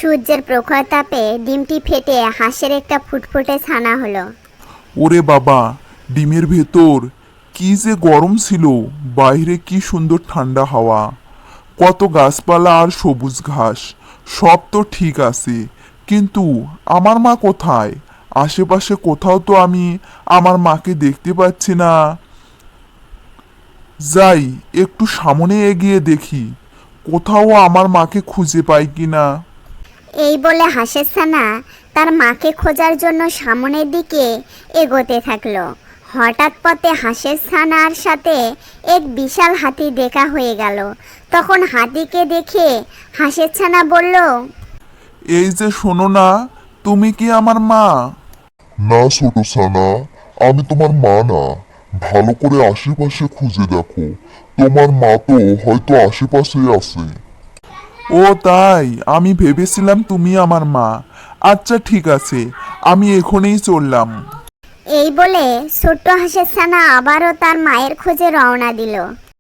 সূর্যের প্রখর তাপে ডিমটি ফেটে হাঁসের একটা ফুটফুটে ছানা হলো। ওরে বাবা, ডিমের ভেতর কি যে গরম ছিল, বাইরে কি সুন্দর ঠান্ডা হাওয়া, কত গাছপালা আর সবুজ ঘাস, সব তো ঠিক আছে, কিন্তু আমার মা কোথায়? আশেপাশে কোথাও তো আমি আমার মাকে দেখতে পাচ্ছি না। যাই, একটু সামনে এগিয়ে দেখি কোথাও আমার মাকে খুঁজে পাই কিনা। এই বলে হাঁসের ছানা তার মাকে খোঁজার জন্য সামনের দিকে এগোতে থাকলো। হঠাৎ পথে হাঁসের ছানার সাথে এক বিশাল হাতি দেখা হয়ে গেল। তখন হাতিকে দেখে হাঁসের ছানা বলল, এই যে শোনো না, তুমি কি আমার মা? না ছোট ছানা, আমি তোমার মা না। ভালো করে আশেপাশে খুঁজে দেখো, তোমার মা তো হয়তো আশেপাশেই আছে। ও তাই, আমি ভেবেছিলাম তুমি আমার মা। আচ্ছা ঠিক আছে, আমি এখনই চললাম। এই বলে ছোট্ট হাঁসের ছানা আবারও তার মায়ের খোঁজে রওনা দিল।